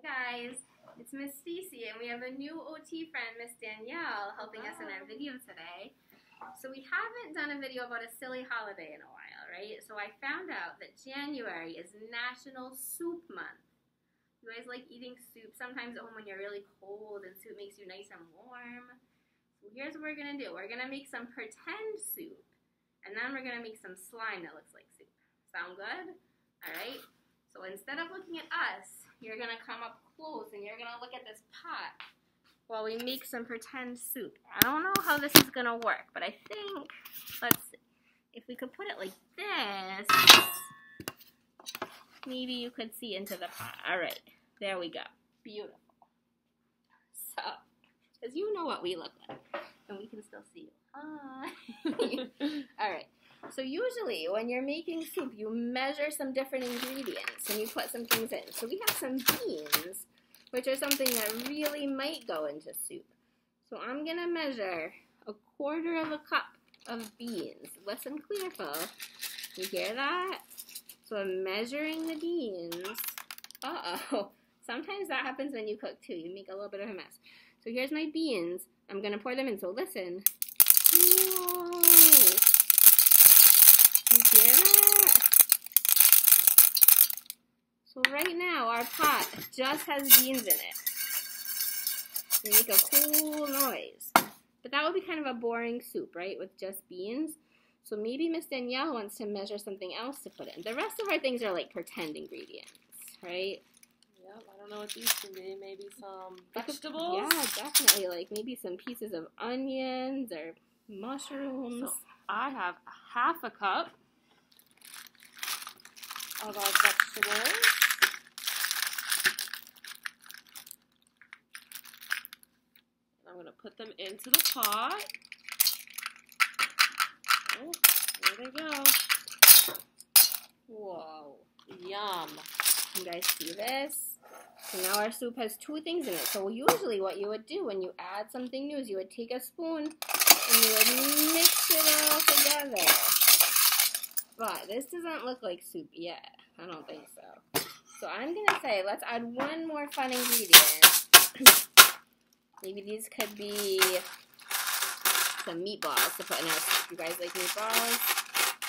Guys, it's Miss Cece and we have a new OT friend, Miss Danielle, helping us in our video today. So we haven't done a video about a silly holiday in a while, right? So I found out that January is National Soup Month. You guys like eating soup sometimes at home when you're really cold and soup makes you nice and warm. So here's what we're going to do. We're going to make some pretend soup and then we're going to make some slime that looks like soup. Sound good? Alright. So instead of looking at us, you're going to come up close and you're going to look at this pot while we make some pretend soup. I don't know how this is going to work, but I think, let's see, if we could put it like this, maybe you could see into the pot. Alright, there we go. Beautiful. So, because you know what we look like, and we can still see you. Hi. Alright. So usually when you're making soup, you measure some different ingredients and you put some things in. So we have some beans, which are something that really might go into soup. So I'm going to measure 1/4 cup of beans. Listen careful. You hear that? So I'm measuring the beans. Uh-oh. Sometimes that happens when you cook too. You make a little bit of a mess. So here's my beans. I'm going to pour them in. So listen. Whoa. You hear that? So right now our pot just has beans in it. They make a cool noise. But that would be kind of a boring soup, right? With just beans. So maybe Miss Danielle wants to measure something else to put in. The rest of our things are like pretend ingredients, right? Yep, I don't know what these can be. Maybe some vegetables? Yeah, definitely. Like maybe some pieces of onions or mushrooms. So I have 1/2 cup of our vegetables. I'm going to put them into the pot. Oh, there they go. Whoa, yum. You guys see this? So now our soup has 2 things in it. So usually what you would do when you add something new is you would take a spoon and you would mix it all together. But this doesn't look like soup yet. I don't think so. So I'm going to say let's add 1 more fun ingredient. Maybe these could be some meatballs to put in our soup. You guys like meatballs?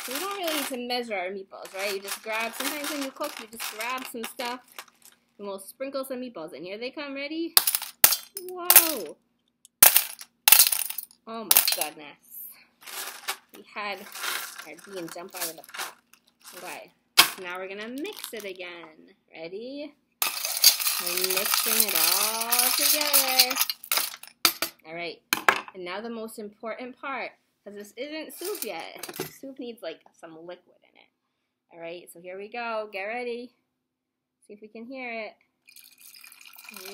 So we don't really need to measure our meatballs, right? You just grab, sometimes when you cook, you just grab some stuff and we'll sprinkle some meatballs in. Here they come, ready? Whoa! Oh my goodness. We had our bean jump out of the pot. Okay, so now we're gonna mix it again. Ready? We're mixing it all together. Alright, and now the most important part, because this isn't soup yet. Soup needs like some liquid in it. Alright, so here we go. Get ready. See if we can hear it.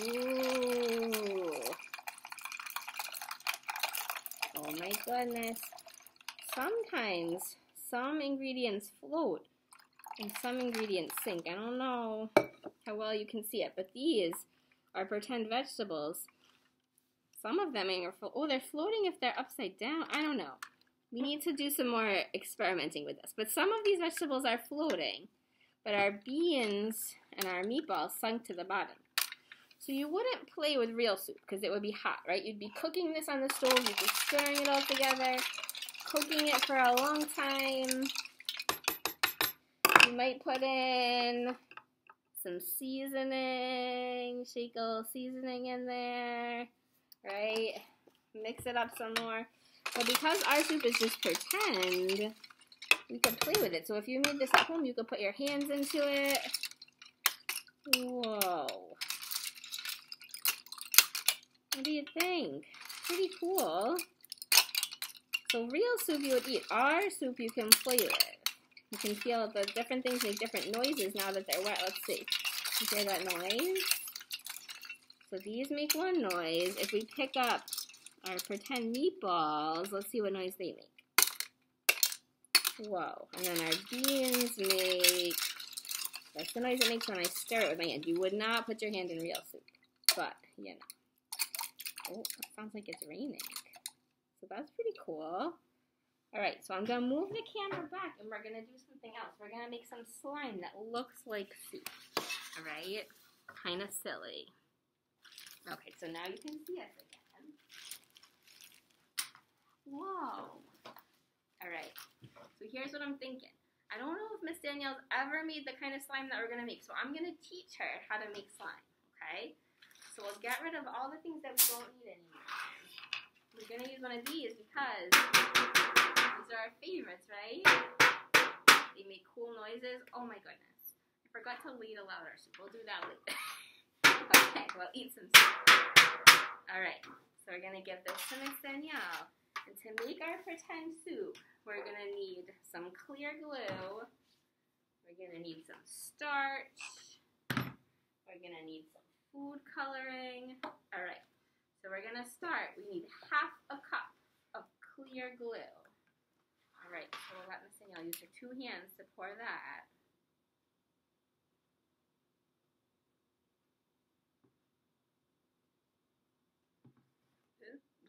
Ooh. Oh my goodness. Sometimes some ingredients float and some ingredients sink. I don't know how well you can see it, but these are pretend vegetables. Some of them are they're floating if they're upside down. I don't know. We need to do some more experimenting with this. But some of these vegetables are floating, but our beans and our meatballs sunk to the bottom. So you wouldn't play with real soup because it would be hot, right? You'd be cooking this on the stove, you'd be stirring it all together, cooking it for a long time. You might put in some seasoning, shake a little seasoning in there, right? Mix it up some more. But because our soup is just pretend, we can play with it. So if you made this at home, you could put your hands into it. Whoa. What do you think? Pretty cool. So real soup you would eat. Our soup you can play with. You can feel the different things make different noises now that they're wet. Let's see. You hear that noise? So these make one noise. If we pick up our pretend meatballs, let's see what noise they make. Whoa. And then our beans make, that's the noise it makes when I stir it with my hand. You would not put your hand in real soup. But, you know. Oh, it sounds like it's raining. So that's pretty cool. Alright, so I'm going to move the camera back and we're going to do something else. We're going to make some slime that looks like soup. Alright? kind of silly. Okay, so now you can see us again. Whoa. All right, so here's what I'm thinking. I don't know if Miss Danielle's ever made the kind of slime that we're going to make, so I'm going to teach her how to make slime, okay? So we'll get rid of all the things that we don't need anymore. We're going to use one of these because these are our favorites, right? They make cool noises. Oh my goodness. I forgot to ladle out our soup. We'll do that later. Okay, we'll eat some soup. Alright, so we're going to give this to Miss Danielle. And to make our pretend soup, we're going to need some clear glue. We're going to need some starch. We're going to need some food coloring. Alright, so we're going to start. We need half a cup of clear glue. Alright, so we'll let Miss Danielle use her 2 hands to pour that.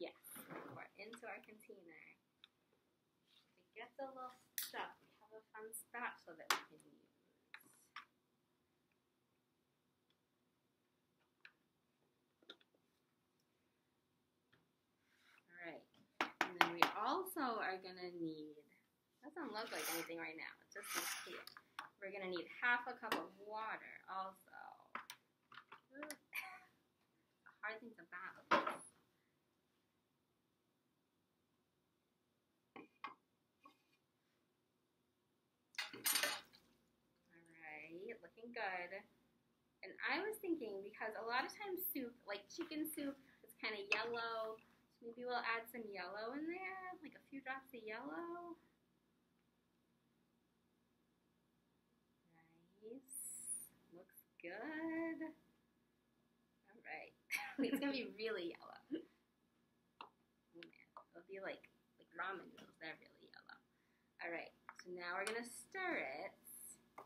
Yes, pour into our container. If it gets a little stuck, we have a fun spatula that we can use. Alright, and then we also are going to need, doesn't look like anything right now, it just looks clear. We're going to need half a cup of water also. It's a hard thing to balance. Alright, looking good. And I was thinking, because a lot of times soup, like chicken soup, is kind of yellow. So maybe we'll add some yellow in there, like a few drops of yellow. Nice. Looks good. Alright. It's going to be really yellow. Oh man, it'll be like ramen noodles. They're really yellow. Alright, so now we're going to stir it.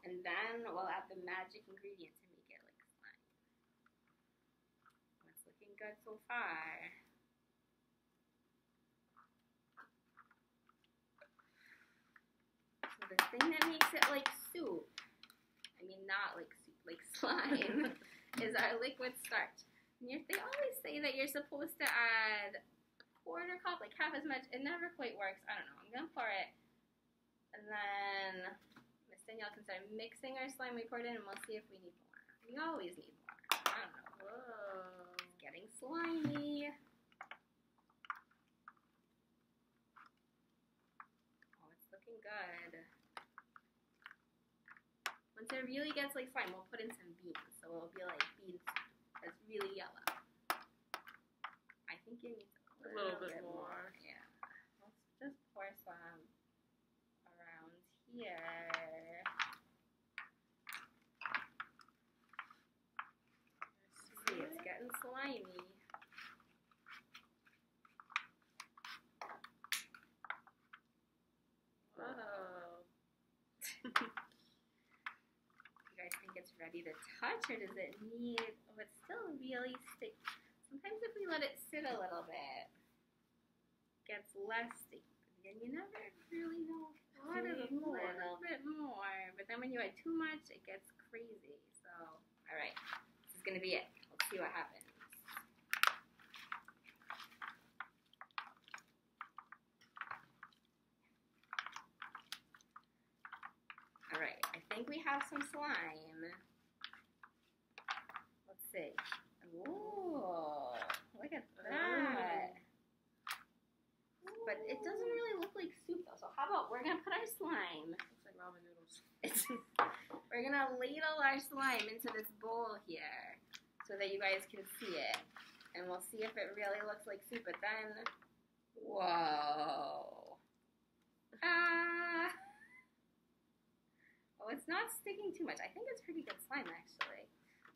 And then we'll add the magic ingredient to make it like slime. It's looking good so far. So the thing that makes it like soup, I mean not like soup, like slime, is our liquid starch. And they always say that you're supposed to add a 1/4 cup, like half as much. It never quite works. I don't know. I'm going to pour it. And then Miss Danielle can start mixing our slime we poured in, and we'll see if we need more. We always need more. I don't know. Whoa. It's getting slimy. Oh, it's looking good. Once it really gets like slime, we'll put in some beans. So it'll be like beans that's really yellow. I think it needs a little bit more. Yeah. Let's just pour some around here. See, it's getting slimy. Whoa. You guys think it's ready to touch, or does it need, oh, it's still really sticky. Sometimes if we let it sit a little bit, it gets less sticky. And you never really know if you want it a little bit more. But then when you add too much, it gets crazy. So, alright, this is going to be it. Let's see what happens. Alright, I think we have some slime. Let's see. Ooh, look at that. But it doesn't really look like soup though. So how about we're going to put our slime. Looks like ramen noodles. We're going to ladle our slime into this bowl here so that you guys can see it. And we'll see if it really looks like soup. But then, whoa. Ah. Oh, it's not sticking too much. I think it's pretty good slime actually.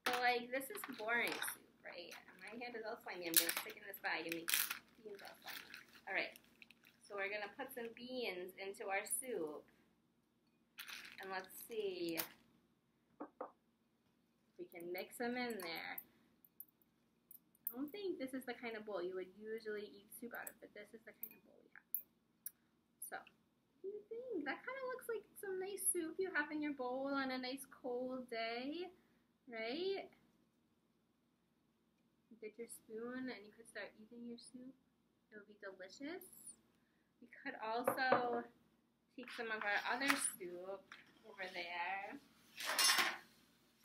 But like, this is boring soup, right? And my hand is all slimy. I'm going to stick in this bag and make beans all slimy. Alright. So we're going to put some beans into our soup. And let's see if we can mix them in there. I don't think this is the kind of bowl you would usually eat soup out of, but this is the kind of bowl we have. So, what do you think? That kind of looks like some nice soup you have in your bowl on a nice cold day, right? get your spoon and you could start eating your soup. It would be delicious. We could also take some of our other soup over there.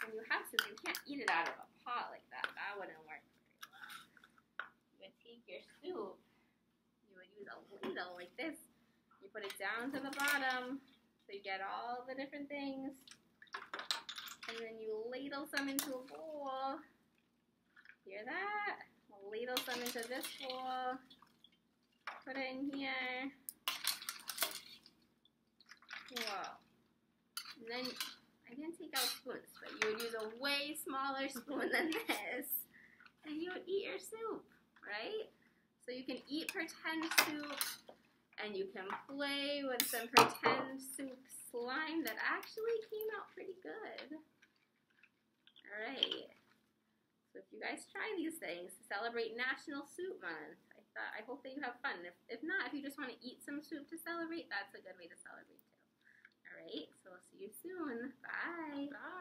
When you have soup, you can't eat it out of a pot like that. That wouldn't work very well. You would take your soup, you would use a ladle like this. You put it down to the bottom so you get all the different things. And then you ladle some into a bowl. Hear that? We'll ladle some into this bowl. Put it in here. Whoa. And then, I didn't take out spoons, but you would use a way smaller spoon than this. And you would eat your soup, right? So you can eat pretend soup, and you can play with some pretend soup slime that actually came out pretty good. Alright. So if you guys try these things to celebrate National Soup Month, I hope that you have fun. If not, if you just want to eat some soup to celebrate, that's a good way to celebrate too. Alright, so we'll see you soon. Bye. Bye.